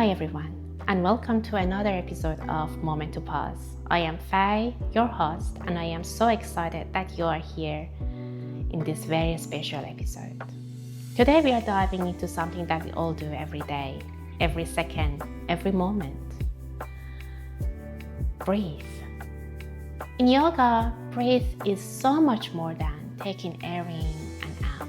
Hi everyone, and welcome to another episode of Moment to Pause. I am Faye, your host, and I am so excited that you are here in this very special episode. Today we are diving into something that we all do every day, every second, every moment. Breathe. In yoga, breathe is so much more than taking air in and out.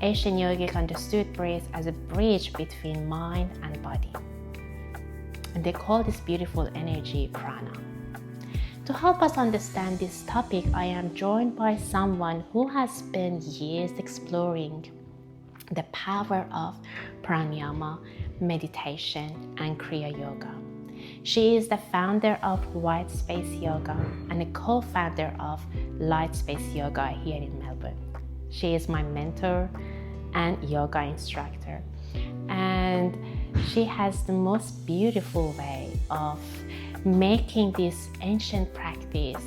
Ancient yogic understood breath as a bridge between mind and body. And they call this beautiful energy prana. To help us understand this topic, I am joined by someone who has spent years exploring the power of pranayama, meditation, and kriya yoga. She is the founder of White Space Yoga and a co-founder of Light Space Yoga here in Melbourne. She is my mentor and yoga instructor, and she has the most beautiful way of making this ancient practice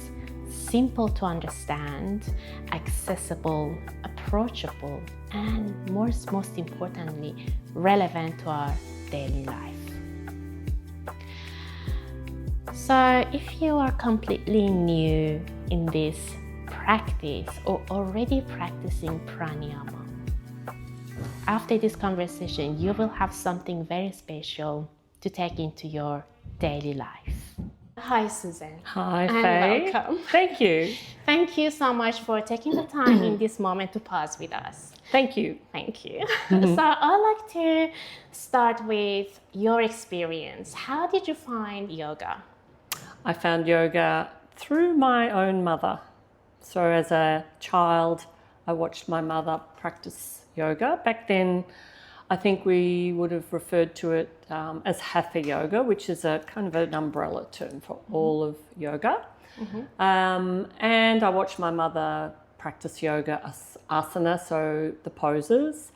simple to understand, accessible, approachable, and most importantly, relevant to our daily life. So if you are completely new in this practice or already practicing pranayama, after this conversation, you will have something very special to take into your daily life. Hi, Susan. Hi, Faye. Welcome. Thank you. Thank you so much for taking the time in this moment to pause with us. Thank you. Thank you. So I'd like to start with your experience. How did you find yoga? I found yoga through my own mother. So as a child, I watched my mother practice yoga. Back then, I think we would have referred to it as hatha yoga, which is a kind of an umbrella term for all of yoga. And I watched my mother practice yoga asana, so the poses.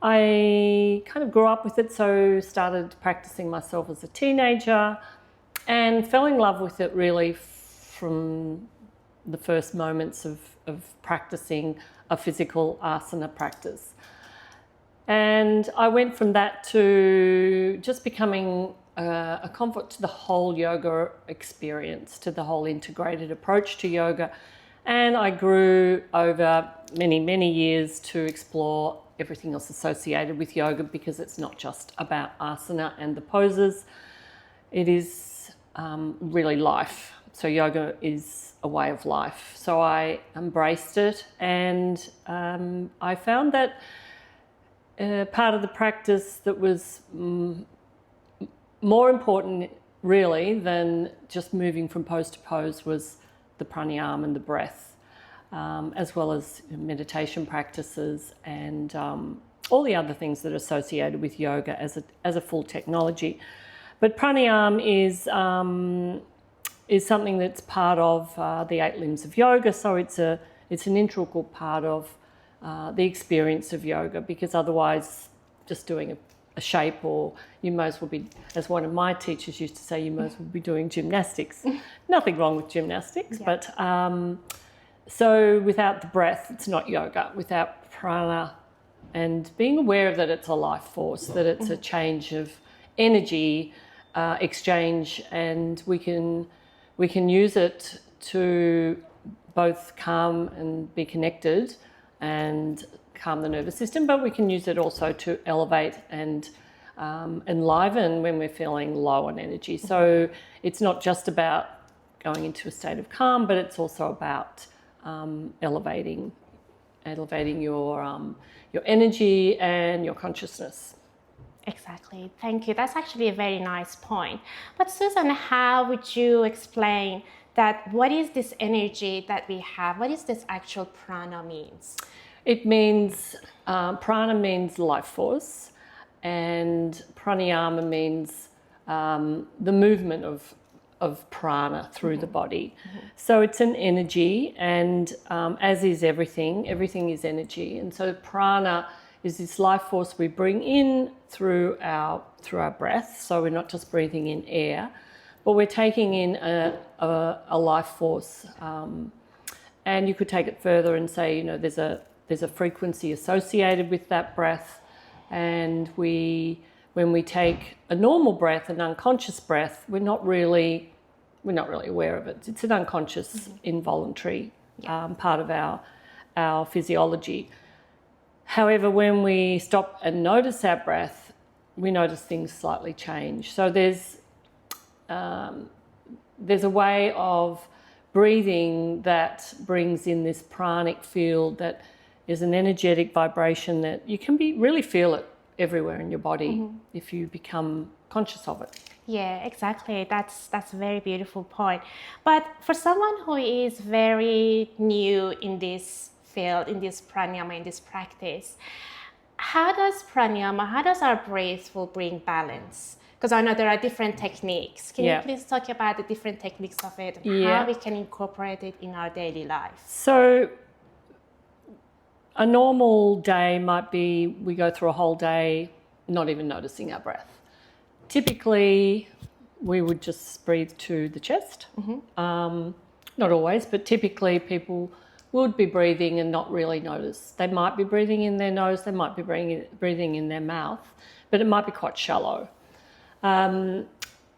I kind of grew up with it, so started practicing myself as a teenager and fell in love with it really from the first moments of practicing a physical asana practice. And I went from that to just becoming a convert to the whole yoga experience, to the whole integrated approach to yoga. And I grew over many years to explore everything else associated with yoga, because it's not just about asana and the poses. It is really life. So yoga is a way of life. So I embraced it, and I found that part of the practice that was more important really than just moving from pose to pose was the pranayama and the breath, as well as meditation practices and all the other things that are associated with yoga as a full technology. But pranayama is something that's part of the 8 limbs of yoga, so it's an integral part of the experience of yoga, because otherwise just doing a shape, or you might as well be, as one of my teachers used to say, you might as well be doing gymnastics. Nothing wrong with gymnastics, yeah. But so without the breath, it's not yoga. Without prana and being aware that it's a life force, that it's a change of energy exchange, and we can use it to both calm and be connected and calm the nervous system, but we can use it also to elevate and enliven when we're feeling low on energy. So it's not just about going into a state of calm, but it's also about elevating your energy and your consciousness. Exactly. Thank you. That's actually a very nice point. But Susan, how would you explain that? What is this energy that we have? What is this actual prana means? It means, prana means life force, and pranayama means the movement of prana through the body. So it's an energy, and as is everything is energy. And so prana is this life force we bring in through our breath. So we're not just breathing in air, but we're taking in a life force. And you could take it further and say, there's a frequency associated with that breath, and we when we take a normal breath, an unconscious breath, we're not really aware of it. It's an unconscious, involuntary part of our physiology. However, when we stop and notice our breath, we notice things slightly change. So there's a way of breathing that brings in this pranic field that is an energetic vibration that you can really feel it everywhere in your body if you become conscious of it. Yeah, exactly. That's a very beautiful point. But for someone who is very new in this field, in this pranayama, in this practice, how does our breath will bring balance? Because I know there are different techniques. Can you please talk about the different techniques of it and how we can incorporate it in our daily life? So a normal day might be we go through a whole day not even noticing our breath. Typically, we would just breathe to the chest. Not always, but typically people would be breathing and not really notice. They might be breathing in their nose, they might be breathing in their mouth, but it might be quite shallow.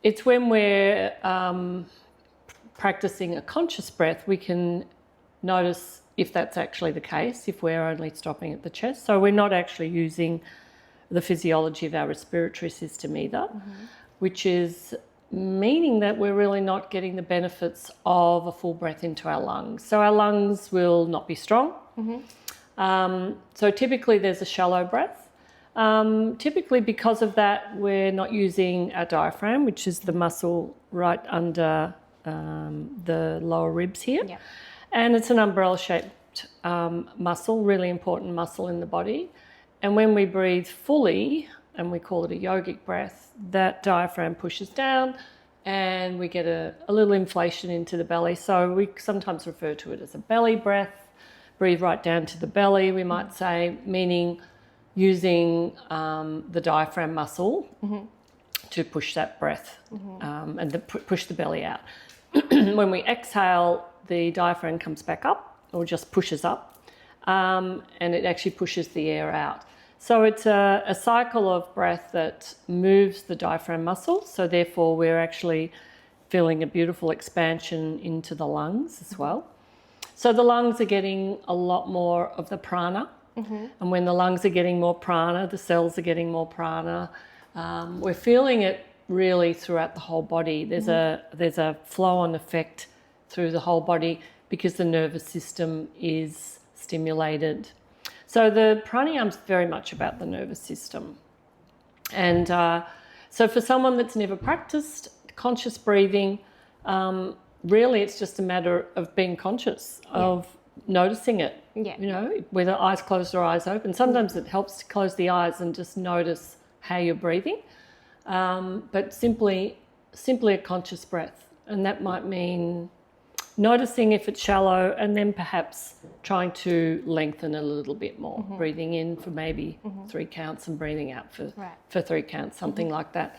It's when we're practicing a conscious breath, we can notice if that's actually the case, if we're only stopping at the chest. So we're not actually using the physiology of our respiratory system either, which is meaning that we're really not getting the benefits of a full breath into our lungs. So our lungs will not be strong. So typically there's a shallow breath. Typically because of that, we're not using our diaphragm, which is the muscle right under the lower ribs here. And it's an umbrella-shaped muscle, really important muscle in the body. And when we breathe fully, and we call it a yogic breath, that diaphragm pushes down and we get a little inflation into the belly. So we sometimes refer to it as a belly breath, breathe right down to the belly, we might say, meaning using the diaphragm muscle to push that breath and push the belly out. When we exhale, the diaphragm comes back up or just pushes up and it actually pushes the air out. So it's a cycle of breath that moves the diaphragm muscle. So therefore we're actually feeling a beautiful expansion into the lungs as well. So the lungs are getting a lot more of the prana. And when the lungs are getting more prana, the cells are getting more prana. We're feeling it really throughout the whole body. There's a flow-on effect through the whole body because the nervous system is stimulated. So the pranayama is very much about the nervous system. And so for someone that's never practiced conscious breathing, really it's just a matter of being conscious, of noticing it, you know, whether eyes closed or eyes open. Sometimes it helps to close the eyes and just notice how you're breathing, but simply a conscious breath. And that might mean noticing if it's shallow and then perhaps trying to lengthen a little bit more, breathing in for maybe 3 counts and breathing out for 3 counts, something like that.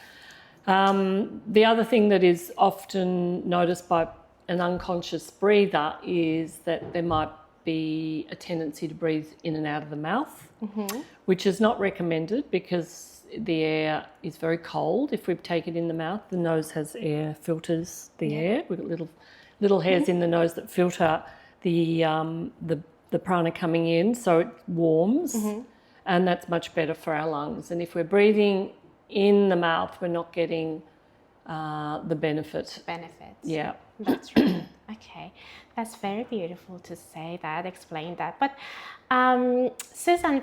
The other thing that is often noticed by an unconscious breather is that there might be a tendency to breathe in and out of the mouth, which is not recommended because the air is very cold. If we take it in the mouth, the nose has air, filters the air. We've got little hairs in the nose that filter the prana coming in, so it warms, and that's much better for our lungs. And if we're breathing in the mouth, we're not getting the benefits. Yeah. That's right. Okay. That's very beautiful to say that, explain that. But Susan,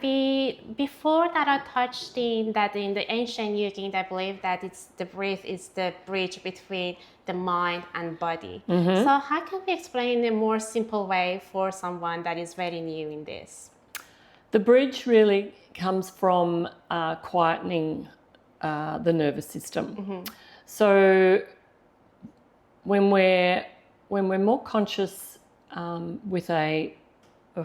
before that I touched in that in the ancient yogic, I believe that the breath is the bridge between the mind and body. So how can we explain in a more simple way for someone that is very new in this? The bridge really comes from quietening the nervous system. So when we're more conscious with a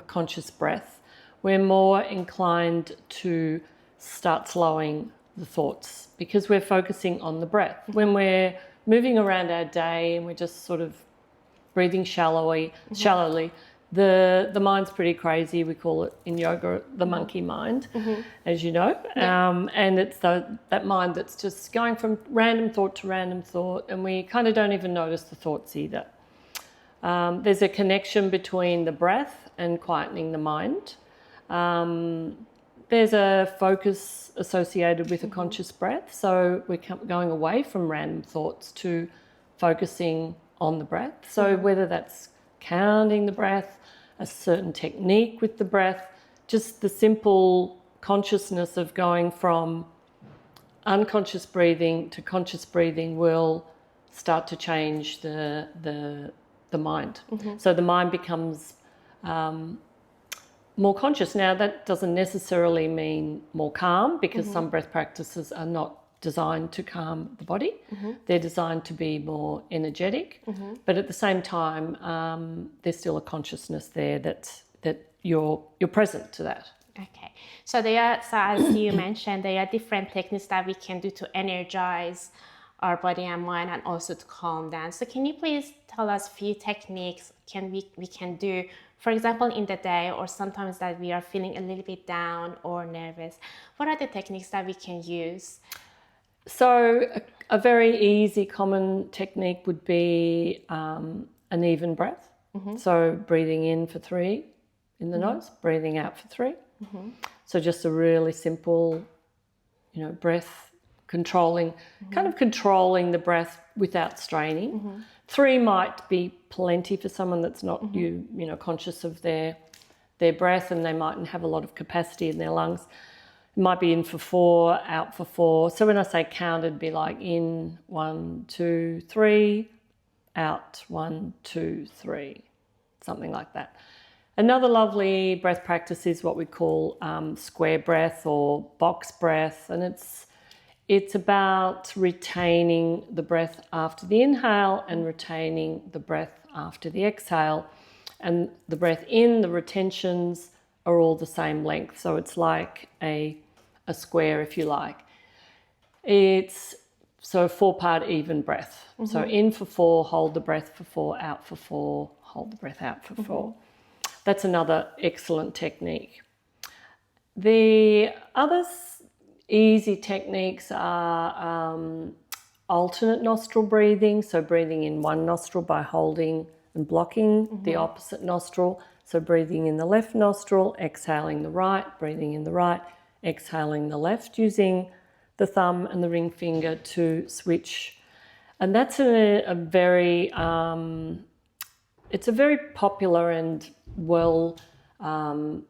conscious breath, we're more inclined to start slowing the thoughts because we're focusing on the breath. When we're moving around our day and we're just sort of breathing shallowly, The mind's pretty crazy. We call it in yoga the monkey mind, as you know. And it's that mind that's just going from random thought to random thought, and we kind of don't even notice the thoughts either. There's a connection between the breath and quietening the mind. There's a focus associated with a conscious breath. So we're going away from random thoughts to focusing on the breath. So whether that's counting the breath, a certain technique with the breath, just the simple consciousness of going from unconscious breathing to conscious breathing will start to change the mind. So the mind becomes more conscious. Now, that doesn't necessarily mean more calm, because some breath practices are not designed to calm the body. They're designed to be more energetic, but at the same time, there's still a consciousness there that you're present to that. Okay, so as you mentioned, there are different techniques that we can do to energize our body and mind, and also to calm down. So can you please tell us a few techniques we can do, for example, in the day, or sometimes that we are feeling a little bit down or nervous? What are the techniques that we can use? So a very easy, common technique would be an even breath. So breathing in for 3 in the nose, breathing out for 3. So just a really simple, breath controlling, kind of controlling the breath without straining. 3 might be plenty for someone that's not conscious of their breath, and they mightn't have a lot of capacity in their lungs. It might be in for 4, out for 4. So when I say count, it'd be like in 1, 2, 3, out 1, 2, 3, something like that. Another lovely breath practice is what we call square breath or box breath, and it's about retaining the breath after the inhale and retaining the breath after the exhale. And the breath in, the retentions are all the same length. So it's like a square, if you like. It's so a 4-part even breath. So in for 4, hold the breath for 4, out for 4, hold the breath out for 4. That's another excellent technique. The other easy techniques are alternate nostril breathing. So breathing in one nostril by holding and blocking the opposite nostril. So breathing in the left nostril, exhaling the right, breathing in the right, exhaling the left, using the thumb and the ring finger to switch. And that's a very popular and well-known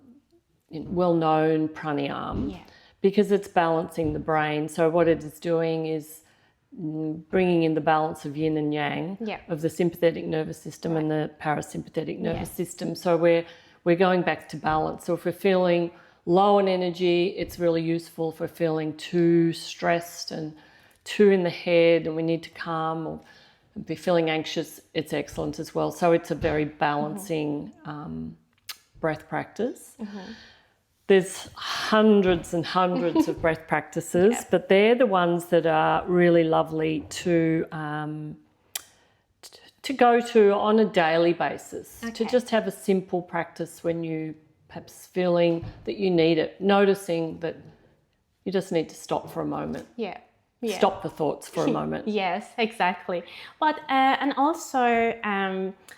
pranayama, because it's balancing the brain. So what it is doing is bringing in the balance of yin and yang, of the sympathetic nervous system and the parasympathetic nervous system. So we're going back to balance. So if we're feeling low on energy, it's really useful. If we're feeling too stressed and too in the head and we need to calm or be feeling anxious, it's excellent as well. So it's a very balancing breath practice. There's hundreds and hundreds of breath practices, but they're the ones that are really lovely to go to on a daily basis, to just have a simple practice when you perhaps feeling that you need it, noticing that you just need to stop for a moment. Stop the thoughts for a moment. Yes, exactly. But and also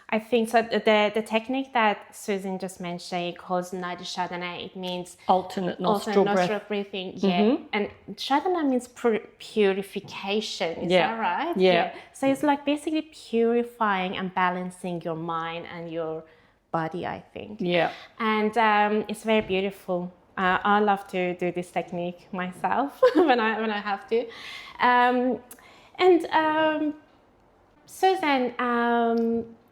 I think so the technique that Susan just mentioned calls Nadi Sadhana. It means alternate nostril breathing. And Sadhana means purification. Is that right? So it's like basically purifying and balancing your mind and your body, I think. And it's very beautiful. I love to do this technique myself when I have to. Susan,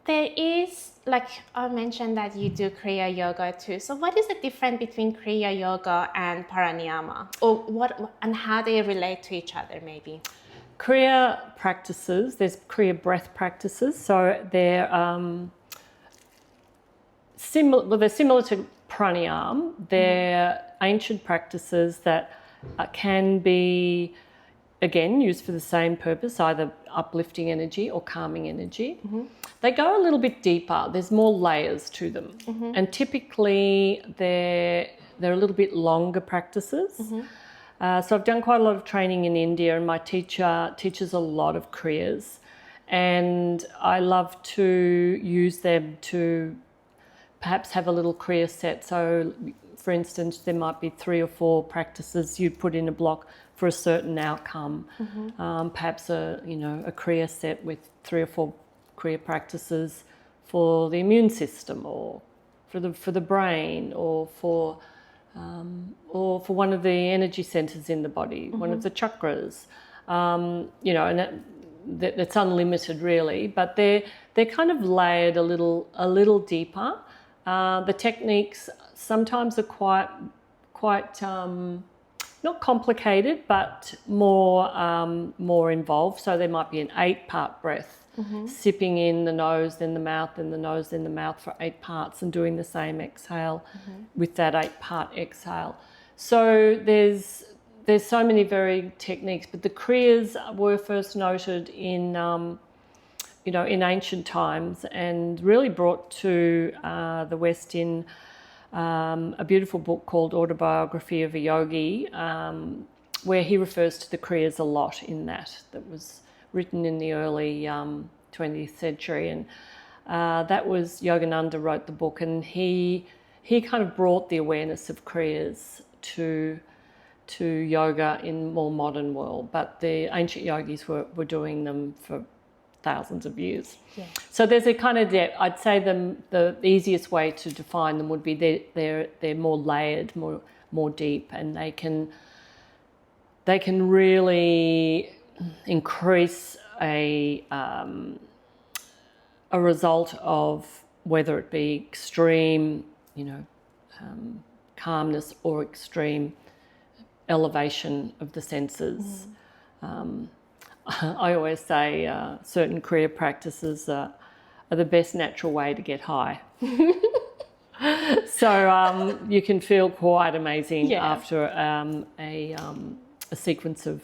there is, like I mentioned, that you do Kriya Yoga too. So what is the difference between Kriya Yoga and Pranayama? Or and how they relate to each other, maybe? Kriya practices, there's Kriya breath practices. So they're similar to pranayama. They're ancient practices that can be, again, used for the same purpose, either uplifting energy or calming energy. they go a little bit deeper. There's more layers to them, and typically they're a little bit longer practices. So I've done quite a lot of training in India, and my teacher teaches a lot of Kriyas, and I love to use them to perhaps have a little Kriya set. So, for instance, there might be 3 or 4 practices you'd put in a block for a certain outcome. Perhaps a Kriya set with 3 or 4 Kriya practices for the immune system, or for the brain, or for one of the energy centers in the body, one of the chakras. And that's unlimited really, but they're kind of layered a little deeper. The techniques sometimes are quite not complicated, but more involved. So there might be an 8-part breath, sipping in the nose, then the mouth, then the nose, then the mouth for 8 parts, and doing the same exhale with that 8-part exhale. So there's so many varied techniques, but the Kriyas were first noted in in ancient times, and really brought to the West in a beautiful book called Autobiography of a Yogi, where he refers to the Kriyas a lot in that was written in the early 20th century. And that was Yogananda wrote the book, and he kind of brought the awareness of Kriyas to yoga in more modern world, but the ancient yogis were doing them for thousands of years. Yeah. So there's a kind of depth. I'd say the easiest way to define them would be they're more layered, more deep, and they can really increase a result of whether it be extreme, calmness, or extreme elevation of the senses. I always say certain Kriya practices are the best natural way to get high. So you can feel quite amazing after a sequence of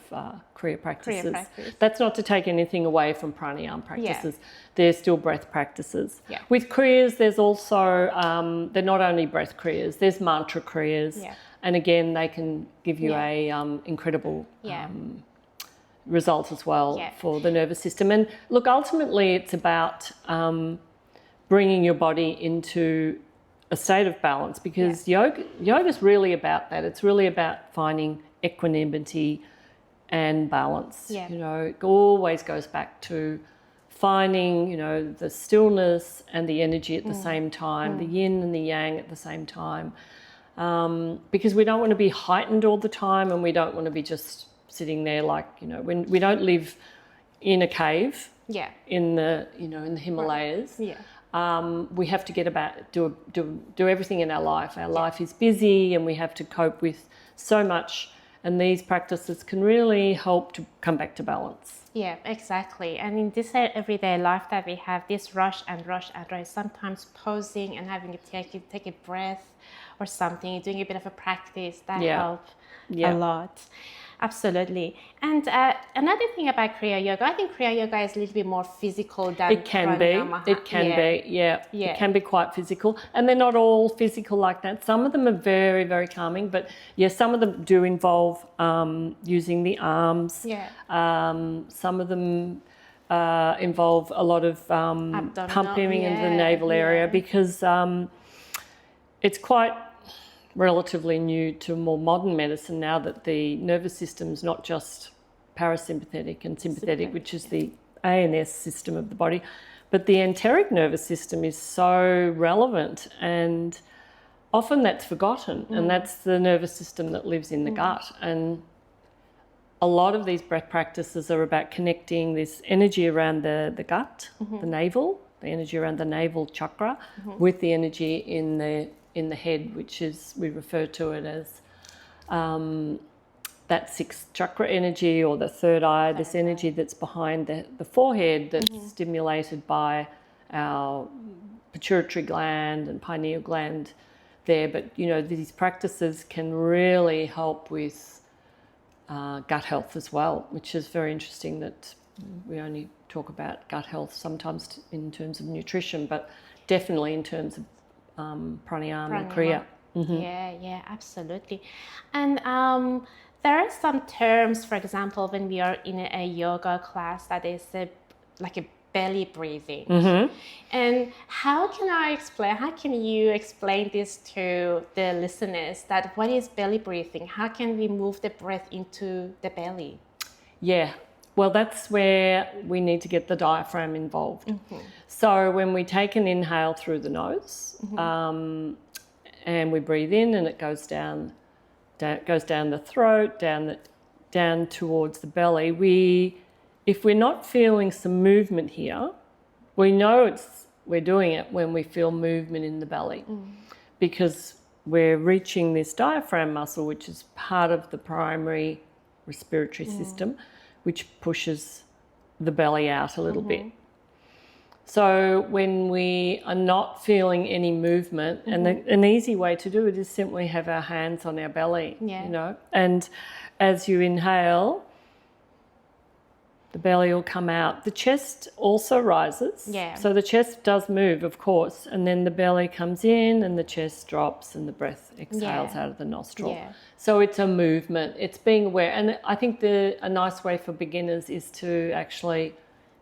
Kriya practices. That's not to take anything away from pranayama practices. They're still breath practices. With Kriyas, there's also, they're not only breath Kriyas, there's mantra Kriyas. And again, they can give you a incredible result as well for the nervous system. And look, ultimately it's about bringing your body into a state of balance, because yoga is really about that. It's really about finding equanimity and balance. It always goes back to finding the stillness and the energy at the same time, the yin and the yang at the same time, because we don't want to be heightened all the time, and we don't want to be just sitting there like, when we don't live in a cave in the Himalayas. We have to get about do everything in our life. Our life is busy, and we have to cope with so much, and these practices can really help to come back to balance. Yeah, exactly. And in this everyday life that we have, this rush, sometimes pausing and having to take a breath or something, doing a bit of a practice, that helps a lot. Absolutely. And another thing about Kriya Yoga, I think Kriya Yoga is a little bit more physical than It can be. It can be quite physical. And they're not all physical like that. Some of them are very, very calming, but some of them do involve using the arms. Some of them involve a lot of pumping into the navel area, because it's quite relatively new to more modern medicine now that the nervous system is not just parasympathetic and sympathetic, which is the ANS system of the body, but the enteric nervous system is so relevant, and often that's forgotten, and that's the nervous system that lives in the gut. And a lot of these breath practices are about connecting this energy around the gut, the navel, the energy around the navel chakra, with the energy in the head, which is, we refer to it as that 6th chakra energy, or the third eye, this energy that's behind the forehead, that's stimulated by our pituitary gland and pineal gland there. But these practices can really help with gut health as well, which is very interesting that we only talk about gut health sometimes in terms of nutrition, but definitely in terms of pranayama and kriya. Yeah, absolutely. And there are some terms, for example, when we are in a yoga class, that is like a belly breathing. And how can you explain this to the listeners, that what is belly breathing? How can we move the breath into the belly? Yeah, well, that's where we need to get the diaphragm involved. So when we take an inhale through the nose, and we breathe in, and it goes down the throat, down towards the belly. If we're not feeling some movement here, we know we're doing it when we feel movement in the belly, because we're reaching this diaphragm muscle, which is part of the primary respiratory system, which pushes the belly out a little bit. So when we are not feeling any movement, and an easy way to do it is simply have our hands on our belly, you know, and as you inhale, the belly will come out. The chest also rises. Yeah. So the chest does move, of course, and then the belly comes in and the chest drops and the breath exhales out of the nostril. Yeah. So it's a movement. It's being aware. And I think a nice way for beginners is to actually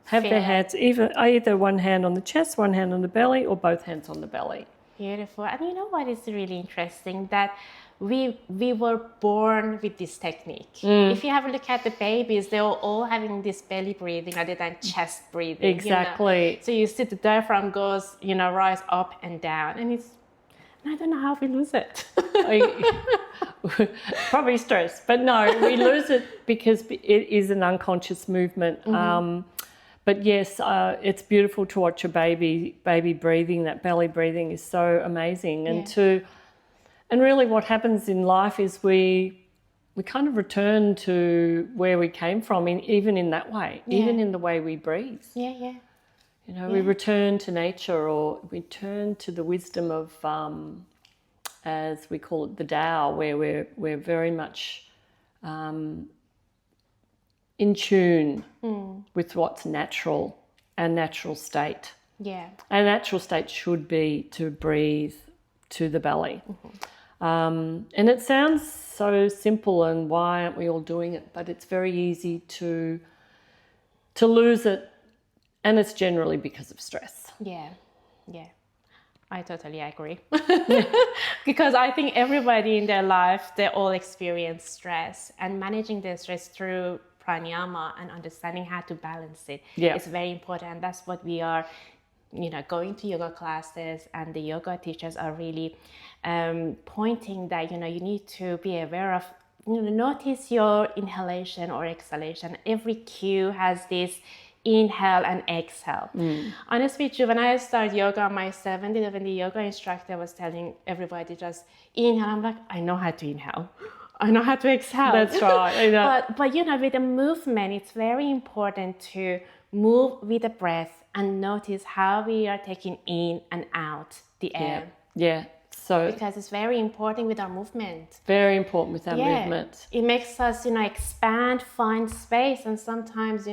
have their hands either one hand on the chest, one hand on the belly, or both hands on the belly. Beautiful. And you know what is really interesting? That we were born with this technique. If you have a look at the babies, they're all having this belly breathing rather than chest breathing. Exactly. You know? So you see the diaphragm goes, rise up and down. And I don't know how we lose it. Probably stress. But no, we lose it because it is an unconscious movement. But yes, it's beautiful to watch a baby breathing. That belly breathing is so amazing. And really what happens in life is we kind of return to where we came from, even in that way, even in the way we breathe. Yeah. You know, we return to nature, or we turn to the wisdom of, as we call it, the Tao, where we're very much in tune with what's natural, our natural state. Yeah. Our natural state should be to breathe to the belly. And it sounds so simple, and why aren't we all doing it? But it's very easy to lose it, and it's generally because of stress. Yeah. I totally agree. Because I think everybody in their life, they all experience stress, and managing their stress through pranayama and understanding how to balance it is very important. And that's what we are, going to yoga classes, and the yoga teachers are really pointing that, you need to be aware of, notice your inhalation or exhalation. Every cue has this inhale and exhale. Honestly, when I started yoga on my 70s, when the yoga instructor was telling everybody just inhale, I'm like, I know how to inhale. I know how to exhale. That's right. I know. But with the movement, it's very important to move with the breath and notice how we are taking in and out the air. Yeah. So because it's very important with our movement. Very important with our movement. It makes us, expand, find space, and sometimes,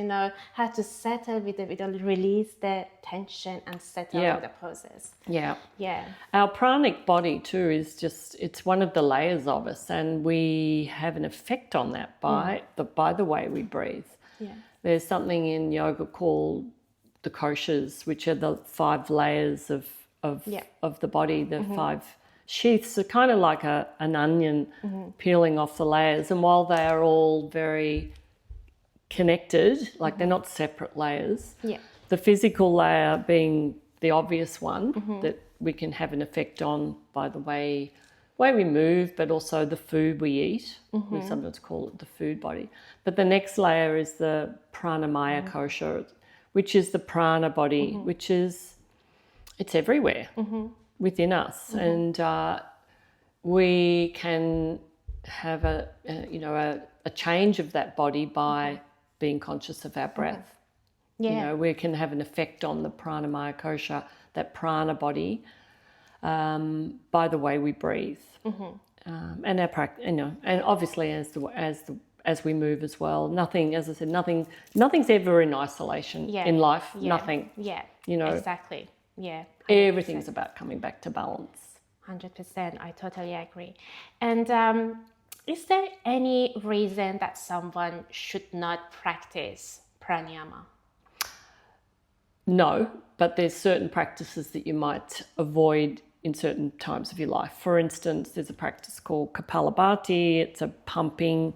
have to settle with it, release the tension and settle in the poses. Yeah. Yeah. Our pranic body too is it's one of the layers of us, and we have an effect on that by the way we breathe. Yeah. There's something in yoga called the koshas, which are the 5 layers of the body, the 5 sheaths are kind of like an onion peeling off the layers. And while they are all very connected, like they're not separate layers, the physical layer being the obvious one that we can have an effect on by the way we move, but also the food we eat. We sometimes call it the food body. But the next layer is the pranamaya kosha, which is the prana body, which is, it's everywhere within us. And we can have a change of that body by being conscious of our breath. We can have an effect on the pranamaya kosha, that prana body, by the way we breathe. And our practice, and obviously as as we move as well. Nothing, as I said, nothing's ever in isolation in life. Nothing. Yeah. You know. Exactly. Yeah. 100%. Everything's about coming back to balance. 100%. I totally agree. And is there any reason that someone should not practice pranayama? No, but there's certain practices that you might avoid in certain times of your life. For instance, there's a practice called Kapalabhati. It's a pumping.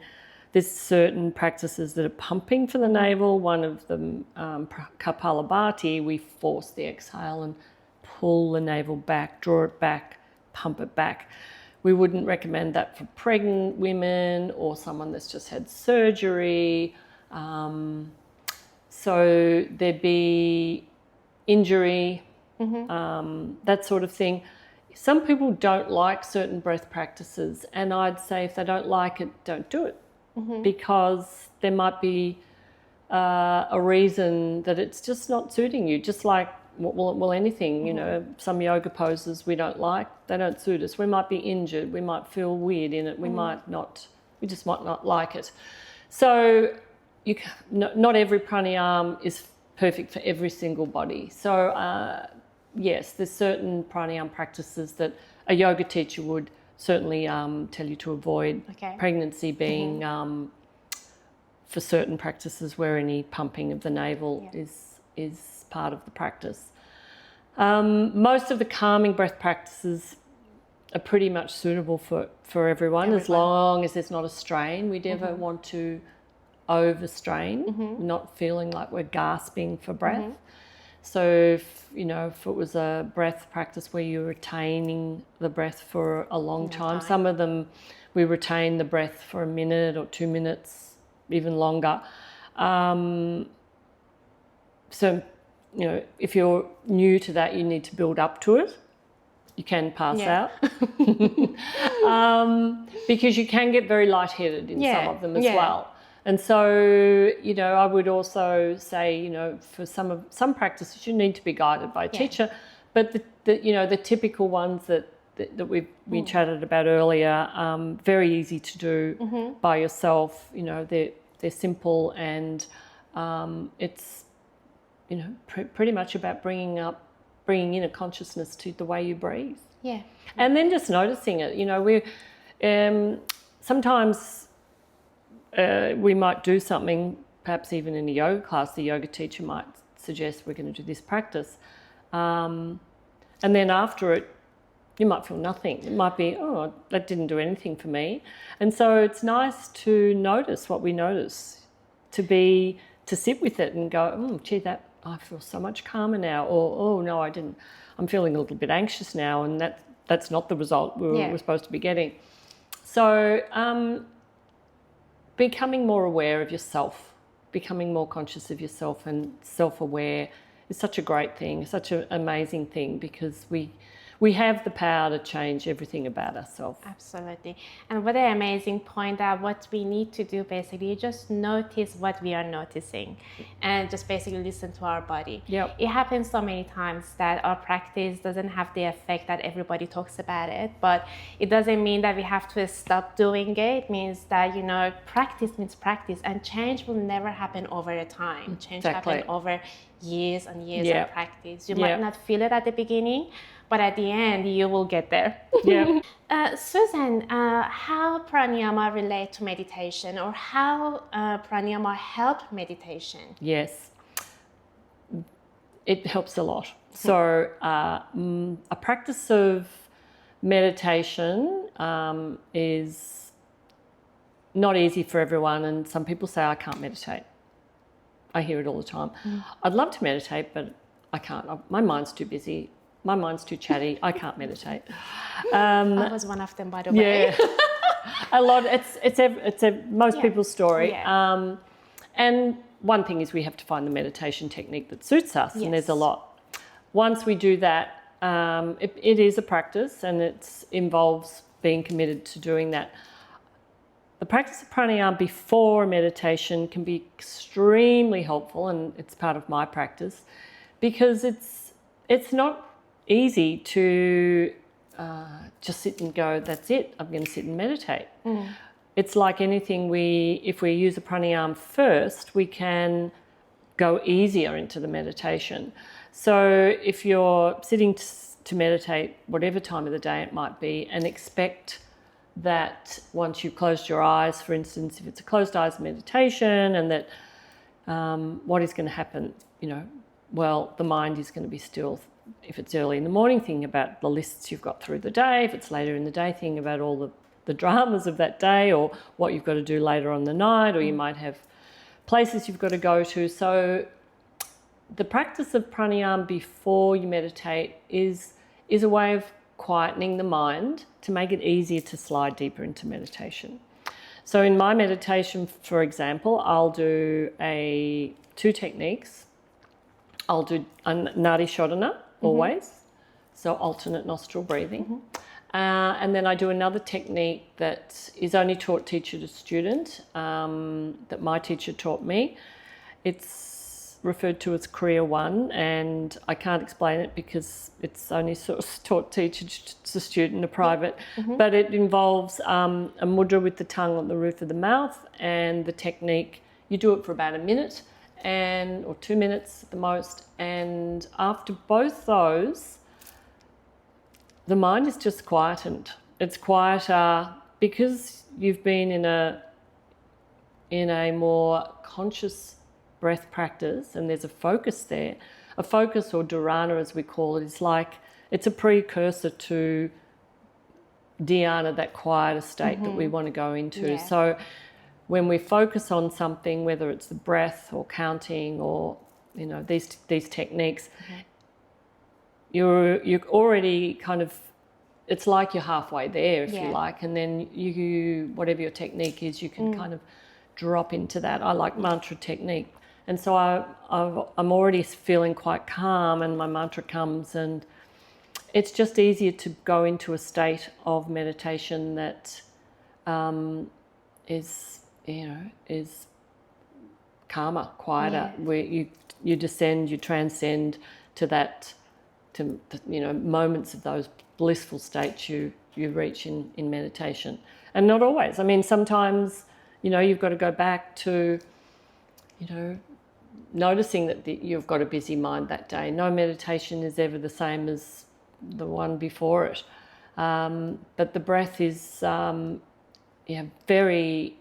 There's certain practices that are pumping for the navel. One of them, Kapalabhati, we force the exhale and pull the navel back, draw it back, pump it back. We wouldn't recommend that for pregnant women or someone that's just had surgery. So there'd be injury, that sort of thing. Some people don't like certain breath practices, and I'd say if they don't like it, don't do it, because there might be a reason that it's just not suiting you. Just like well anything, you know, some yoga poses we don't like, they don't suit us. We might be injured, we might feel weird in it, we just might not like it. So not every pranayama is perfect for every single body. So yes, there's certain pranayama practices that a yoga teacher would certainly tell you to avoid. Pregnancy being for certain practices where any pumping of the navel is part of the practice. Most of the calming breath practices are pretty much suitable for everyone, as long as there's not a strain. We never want to overstrain, not feeling like we're gasping for breath. So if it was a breath practice where you're retaining the breath for a long time, some of them we retain the breath for a minute or 2 minutes, even longer. So if you're new to that, you need to build up to it. You can pass out because you can get very lightheaded in some of them as well. And so, I would also say, for some practices, you need to be guided by a teacher. But the typical ones that we chatted about earlier, very easy to do by yourself. They're simple, and it's pretty much about bringing in a consciousness to the way you breathe. Yeah. And then just noticing it. We sometimes. We might do something, perhaps even in a yoga class, the yoga teacher might suggest we're going to do this practice. And then after it, you might feel nothing. It might be, oh, that didn't do anything for me. And so it's nice to notice what we notice, to sit with it and go, gee, I feel so much calmer now. Or, oh, no, I didn't. I'm feeling a little bit anxious now, and that's not the result we were supposed to be getting. So, becoming more aware of yourself, becoming more conscious of yourself and self-aware is such a great thing, such an amazing thing, because we have the power to change everything about ourselves. Absolutely. And what an amazing point that what we need to do basically, just notice what we are noticing and just basically listen to our body. It happens so many times that our practice doesn't have the effect that everybody talks about it, but it doesn't mean that we have to stop doing it. It means that, practice means practice, and change will never happen over a time. Change happens over years and years of practice. You might not feel it at the beginning, but at the end, you will get there. Susan, how pranayama relate to meditation, or how pranayama help meditation? Yes, it helps a lot. So a practice of meditation is not easy for everyone, and some people say, I can't meditate. I hear it all the time. I'd love to meditate, but I can't. My mind's too busy. My mind's too chatty. I can't meditate. I was one of them, by the way. A lot. It's most people's story. And one thing is we have to find the meditation technique that suits us, and there's a lot. Once we do that, it is a practice, and it involves being committed to doing that. The practice of pranayama before meditation can be extremely helpful, and it's part of my practice, because it's not easy to just sit and go, that's it, I'm going to sit and meditate. it's like anything, if we use a pranayama first, we can go easier into the meditation. So if you're sitting to meditate, whatever time of the day it might be, and expect that once you've closed your eyes, for instance, if it's a closed eyes meditation, and that what is going to happen, well, the mind is going to be still. If it's early in the morning, thinking about the lists you've got through the day. If it's later in the day, thinking about all the dramas of that day, or what you've got to do later on the night, or you might have places you've got to go to. So the practice of pranayama before you meditate is a way of quietening the mind to make it easier to slide deeper into meditation. So in my meditation, for example, I'll do two techniques. I'll do a nadi shodhana always, so alternate nostril breathing. And then I do another technique that is only taught teacher to student, that my teacher taught me. It's referred to as Kriya 1, and I can't explain it because it's only sort of taught teacher to student, a private, but it involves a mudra with the tongue on the roof of the mouth, and the technique, you do it for about a minute, or 2 minutes at the most, and after both those, the mind is just quietened. It's quieter because you've been in a more conscious breath practice, and there's a focus there. A focus, or dharana as we call it, it's a precursor to dhyana, that quieter state that we want to go into. Yeah. So when we focus on something, whether it's the breath or counting or these techniques, you're already kind of, it's like you're halfway there, if you like, and then you whatever your technique is, you can kind of drop into that. I like mantra technique, and so I'm already feeling quite calm, and my mantra comes, and it's just easier to go into a state of meditation that is calmer, quieter, where you descend, you transcend to that, to moments of those blissful states you reach in meditation. And not always. I mean, sometimes you've got to go back to noticing that you've got a busy mind that day. No meditation is ever the same as the one before it, but the breath is very,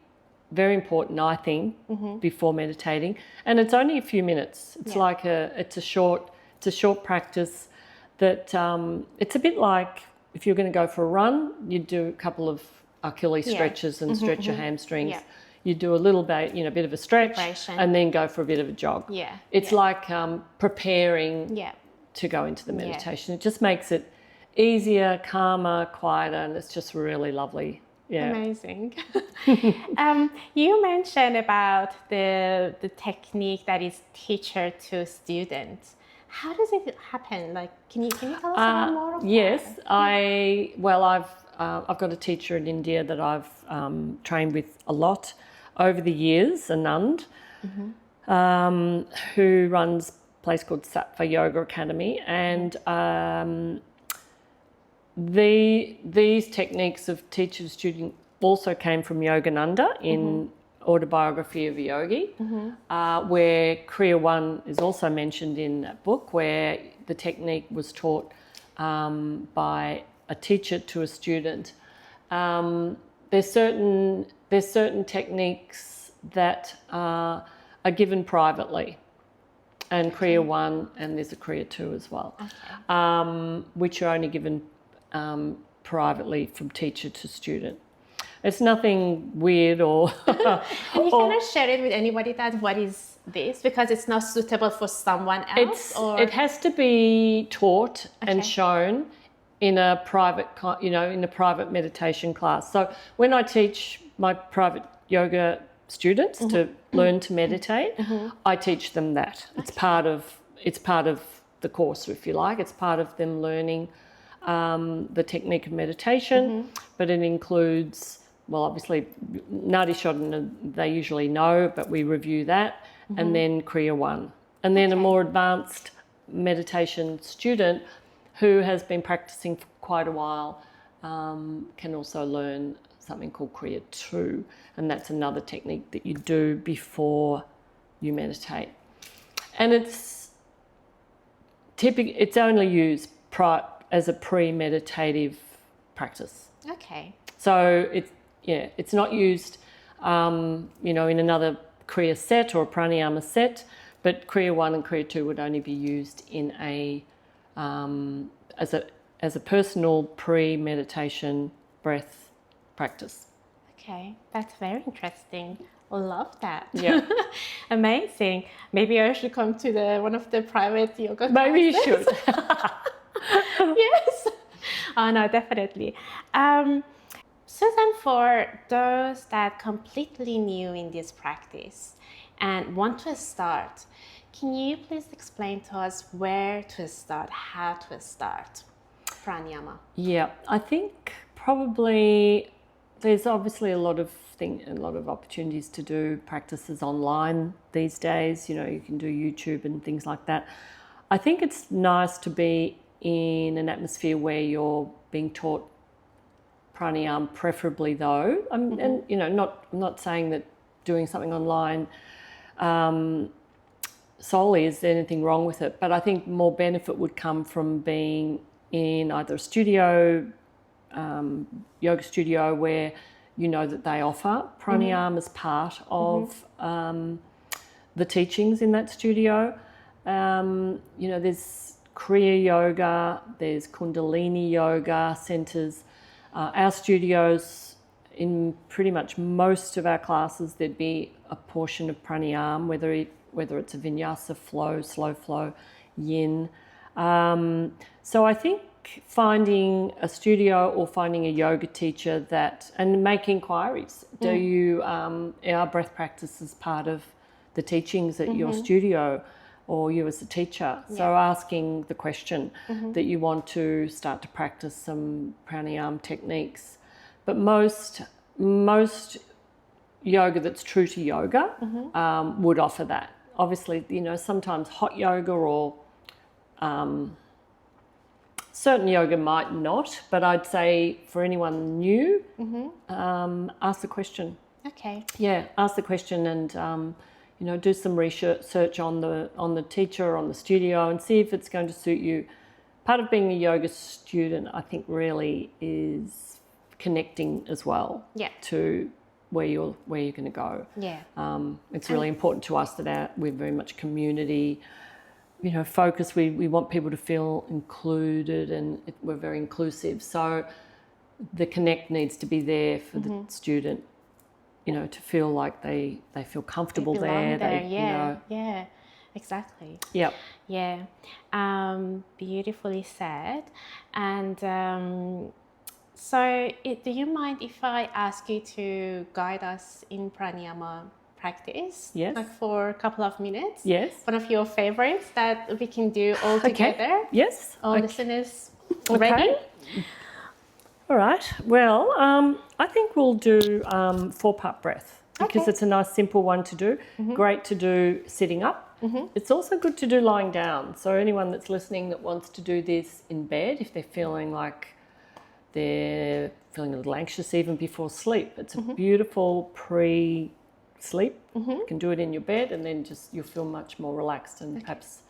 very important, I think, before meditating. And it's only a few minutes. It's like it's a short practice that it's a bit like if you're going to go for a run, you do a couple of Achilles stretches and stretch your hamstrings. Yeah. You do a little bit, bit of a stretch, and then go for a bit of a jog. Yeah. It's like preparing to go into the meditation. It just makes it easier, calmer, quieter, and it's just really lovely. Yeah. Amazing. You mentioned about the technique that is teacher to student. How does it happen? Like, can you tell us a little more of yes, that? I've got a teacher in India that I've trained with a lot over the years, a nun, who runs a place called Sattva Yoga Academy, and these techniques of teacher to student also came from Yogananda in Autobiography of a Yogi, where Kriya 1 is also mentioned in that book, where the technique was taught by a teacher to a student. There's certain techniques that are given privately, and Kriya 1, and there's a Kriya 2 as well, which are only given privately from teacher to student. It's nothing weird or... And you cannot share it with anybody that what is this, because it's not suitable for someone else? It has to be taught and shown in a private, in a private meditation class. So when I teach my private yoga students to learn to meditate, I teach them that. It's part of the course, if you like. It's part of them learning the technique of meditation, but it includes, well, obviously Nadi Shodhana they usually know, but we review that, and then Kriya 1. And then a more advanced meditation student who has been practicing for quite a while can also learn something called Kriya 2, and that's another technique that you do before you meditate. And it's only used as a pre-meditative practice. Okay. So it's not used, in another Kriya set or a pranayama set, but Kriya 1 and Kriya 2 would only be used in as a personal pre-meditation breath practice. Okay, that's very interesting. Love that. Yeah. Amazing. Maybe I should come to one of the private yoga Maybe you classes. should. Yes. Oh no, definitely. Susan, for those that completely new in this practice and want to start, can you please explain to us where to start, how to start pranayama? Yeah, I think probably there's obviously a lot of opportunities to do practices online these days. You can do YouTube and things like that. I think it's nice to be in an atmosphere where you're being taught pranayama, preferably though. And I'm not saying that doing something online solely is there anything wrong with it, but I think more benefit would come from being in either a studio, yoga studio, where that they offer pranayama as part of the teachings in that studio. There's Kriya yoga, there's Kundalini yoga centres. Our studios, in pretty much most of our classes, there'd be a portion of pranayama, whether it's a vinyasa flow, slow flow, yin. So I think finding a studio or finding a yoga teacher and make inquiries. Our breath practice is part of the teachings at your studio or you as a teacher. Yeah. So asking the question that you want to start to practice some pranayama techniques. But most yoga that's true to yoga would offer that. Obviously, sometimes hot yoga or certain yoga might not, but I'd say for anyone new, ask the question. Okay. Yeah, ask the question and do some research on the teacher, on the studio, and see if it's going to suit you. Part of being a yoga student, I think, really is connecting as well. Yeah. To where you're going to go. Yeah. It's really important to us that we're very much community, focused. We want people to feel included, and we're very inclusive. So the connect needs to be there for the student, to feel like they feel comfortable there. Yeah, exactly. Yep. Yeah. Beautifully said. And so do you mind if I ask you to guide us in pranayama practice? Yes. Like for a couple of minutes? Yes. One of your favorites that we can do all together? Yes. All listeners ready? All right. Well, I think we'll do 4-part breath because it's a nice simple one to do. Great to do sitting up. It's also good to do lying down. So anyone that's listening that wants to do this in bed, if they're feeling like they're feeling a little anxious even before sleep, it's a beautiful pre-sleep. You can do it in your bed and then you'll feel much more relaxed and perhaps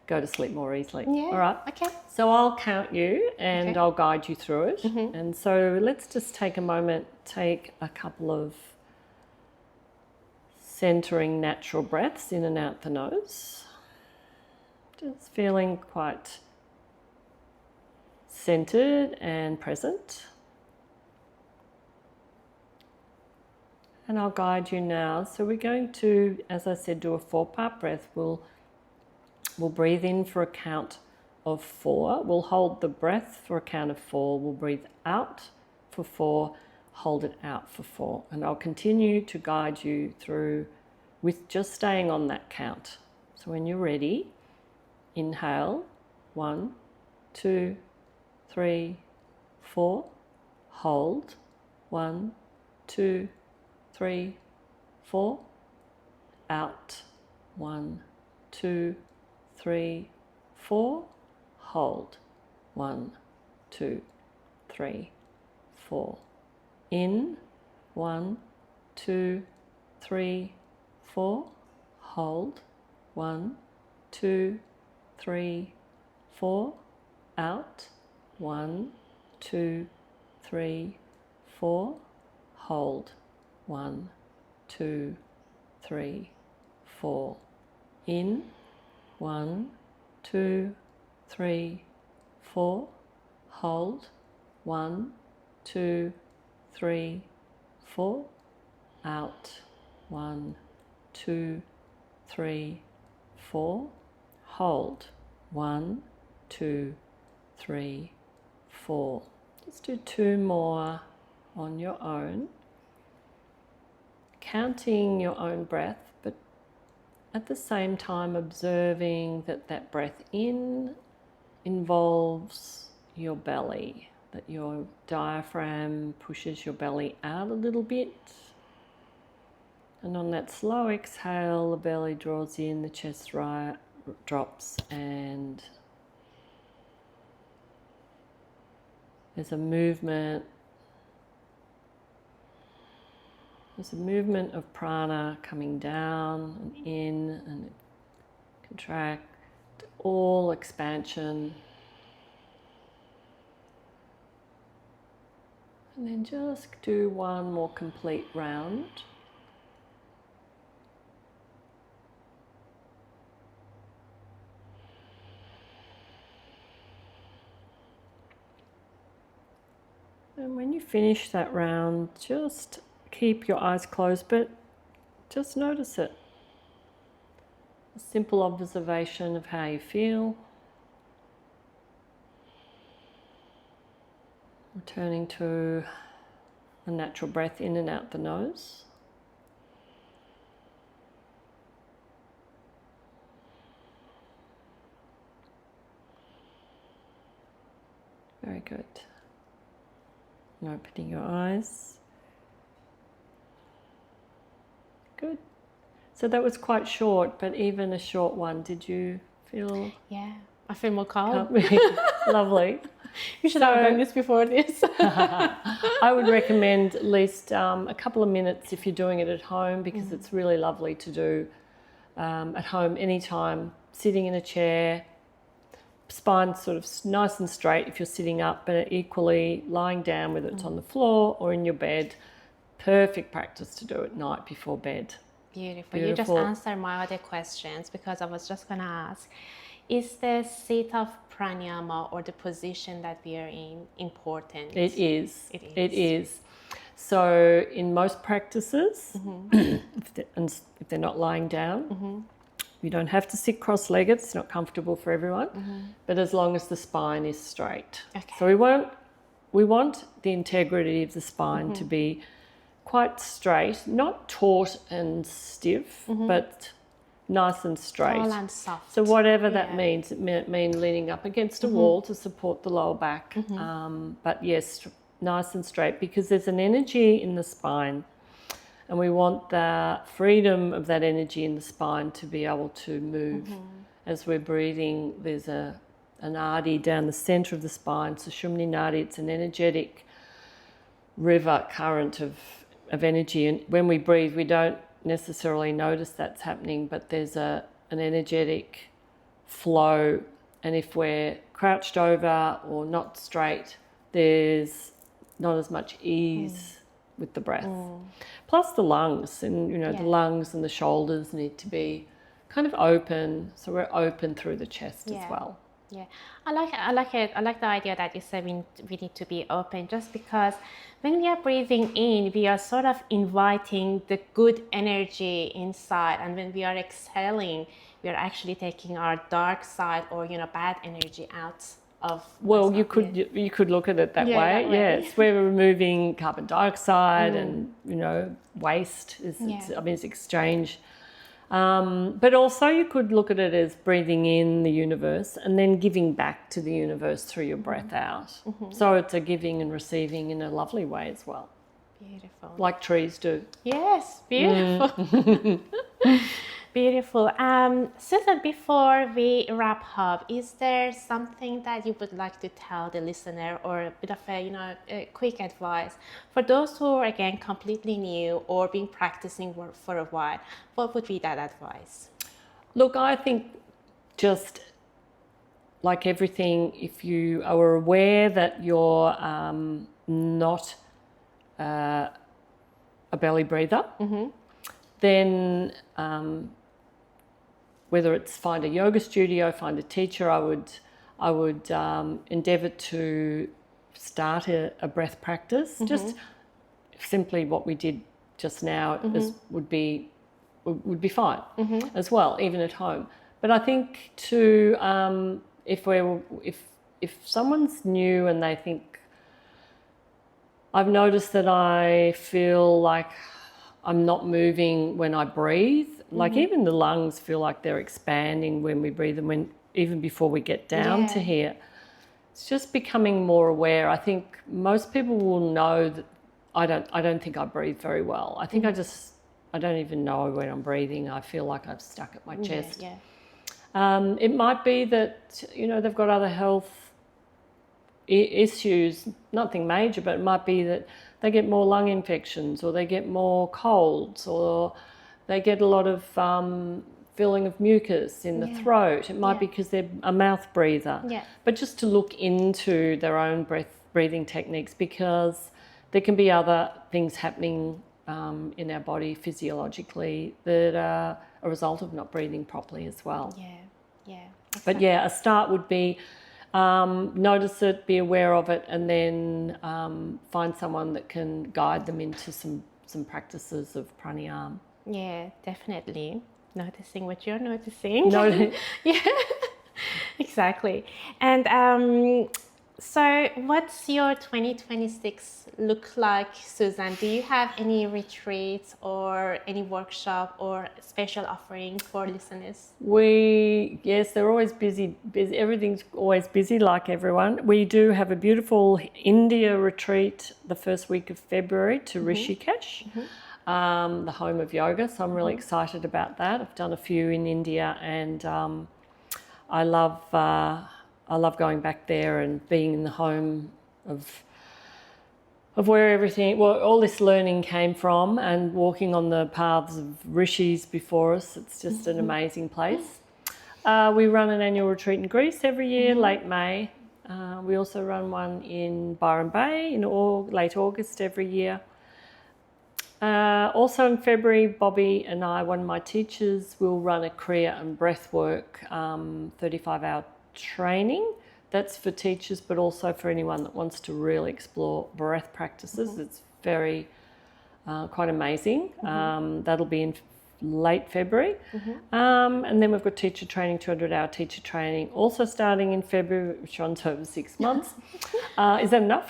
go to sleep more easily. Yeah. All right. Okay. So I'll count you and I'll guide you through it. And so let's just take a moment, take a couple of centering natural breaths in and out the nose. Just feeling quite centered and present. And I'll guide you now. So we're going to, as I said, do a 4-part breath. We'll breathe in for a count of 4. We'll hold the breath for a count of 4. We'll breathe out for 4, hold it out for 4. And I'll continue to guide you through with just staying on that count. So when you're ready, inhale, 1, 2, 3, 4. Hold, 1, 2, 3, 4. Out, 1, 2, 3, 4. Hold, 1, 2, 3, 4. In, 1, 2, 3, 4. Hold. 1, 2, 3, 4. Out. 1, 2, 3, 4. Hold. 1, 2, 3, 4. In. 1, 2, 3, 4. Hold. 1, 2, 3, 4. Out. 1, 2, 3, 4. Hold. 1, 2, 3, 4. Just do 2 more on your own. Counting your own breath, but at the same time observing that that breath in involves your belly, that your diaphragm pushes your belly out a little bit. And on that slow exhale, the belly draws in, the chest drops, and there's a movement. There's a movement of prana coming down and in and contract, all expansion. And then just do one more complete round. And when you finish that round, just keep your eyes closed, but just notice it. A simple observation of how you feel. Returning to a natural breath in and out the nose. Very good. And opening your eyes. Good. So that was quite short, but even a short one, did you feel? Yeah, I feel more calm. Lovely. You should have done this before this. I would recommend at least a couple of minutes if you're doing it at home, because it's really lovely to do at home anytime, sitting in a chair, spine sort of nice and straight if you're sitting up, but equally lying down, whether it's on the floor or in your bed. Perfect practice to do at night before bed. Beautiful. You just answered my other questions, because I was just going to ask, is the seat of pranayama, or the position that we are in, important? It is. It is. It is. So in most practices, if they're not lying down, you don't have to sit cross-legged. It's not comfortable for everyone, but as long as the spine is straight. Okay. So we want the integrity of the spine to be quite straight, not taut and stiff, but nice and straight. Tall and soft. So whatever that means, it may mean leaning up against a wall to support the lower back. But yes, nice and straight, because there's an energy in the spine, and we want the freedom of that energy in the spine to be able to move. As we're breathing, there's an nadi down the center of the spine, Sushumni nadi. It's an energetic river current of energy, and when we breathe we don't necessarily notice that's happening, but there's an energetic flow, and if we're crouched over or not straight, there's not as much ease with the breath. Plus the lungs, and the lungs and the shoulders need to be kind of open, so we're open through the chest as well. Yeah, I like it. I like the idea that you said we need to be open, just because when we are breathing in, we are sort of inviting the good energy inside, and when we are exhaling, we are actually taking our dark side or bad energy out of. Well, you could look at it that way. Yes, we're removing carbon dioxide and waste. It's exchange. But also you could look at it as breathing in the universe and then giving back to the universe through your breath out. So it's a giving and receiving in a lovely way as well. Beautiful. Like trees do. Yes, beautiful. Beautiful. Susan, before we wrap up, is there something that you would like to tell the listener, or a bit of a quick advice for those who are, again, completely new or been practicing for a while? What would be that advice? Look, I think just like everything, if you are aware that you're not a belly breather, then whether it's find a yoga studio, find a teacher, I would endeavour to start a breath practice. Just simply what we did just now would be fine as well, even at home. But I think if someone's new and they think, I've noticed that I feel like I'm not moving when I breathe. Like even the lungs feel like they're expanding when we breathe, and even before we get down to here. It's just becoming more aware. I think most people will know that I don't think I breathe very well. I think I don't even know when I'm breathing. I feel like I've stuck at my chest. It might be that they've got other health issues, nothing major, but it might be that they get more lung infections, or they get more colds, or they get a lot of filling of mucus in the throat. It might be because they're a mouth breather. But just to look into their own breathing techniques, because there can be other things happening in our body physiologically that are a result of not breathing properly as well. Exactly. But a start would be notice it, be aware of it, and then find someone that can guide them into some practices of pranayama. Yeah, definitely. Noticing what you're noticing. Yeah, exactly. And so what's your 2026 look like, Susan? Do you have any retreats or any workshop or special offering for listeners? Yes, they're always busy. Everything's always busy, like everyone. We do have a beautiful India retreat the first week of February to Rishikesh, the home of yoga. So I'm really excited about that. I've done a few in India, and I love going back there and being in the home of where all this learning came from, and walking on the paths of rishis before us. It's just an amazing place. We run an annual retreat in Greece every year, late May. We also run one in Byron Bay in late August every year. Also in February, Bobby and I, one of my teachers, will run a Kriya and Breathwork 35-hour training. That's for teachers, but also for anyone that wants to really explore breath practices. It's very quite amazing. That'll be in late February. And then we've got teacher training, 200-hour teacher training, also starting in February, which runs over 6 months. Is that enough?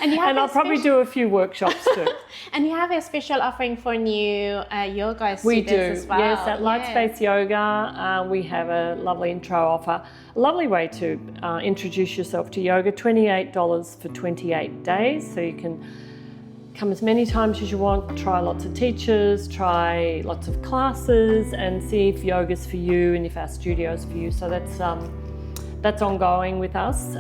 And I'll probably do a few workshops too. And you have a special offering for new yoga students as well. Yes, at Light Space Yoga, we have a lovely intro offer. A lovely way to introduce yourself to yoga, $28 for 28 days. So you can come as many times as you want, try lots of teachers, try lots of classes, and see if yoga's for you and if our studio's for you. So that's ongoing with us.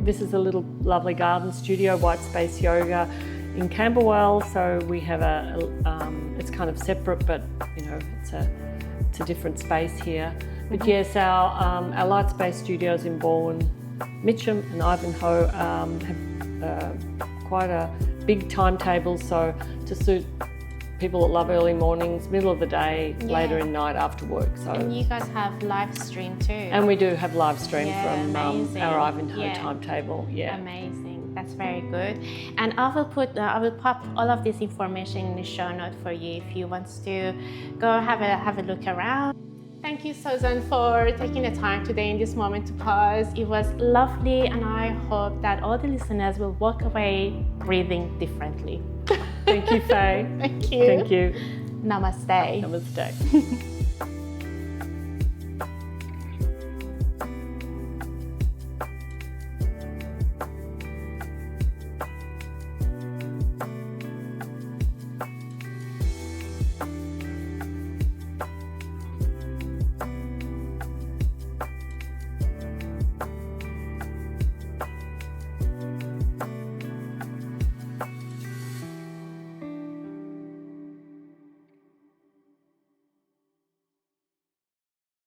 This is a little lovely garden studio, White Space Yoga in Camberwell. So we have it's kind of separate, but it's a different space here. But yes, our Light Space studios in Baldwin, Mitcham and Ivanhoe have quite a big timetable, so to suit people that love early mornings, middle of the day, later in night after work. So, and you guys have live stream too. And we do have live stream from our Ivanhoe timetable. Amazing. That's very good. And I will pop all of this information in the show note for you if you want to go have a look around. Thank you, Susan, for taking the time today in this moment to pause. It was lovely, and I hope that all the listeners will walk away breathing differently. Thank you, Faye. Thank you. Thank you. Namaste. Namaste.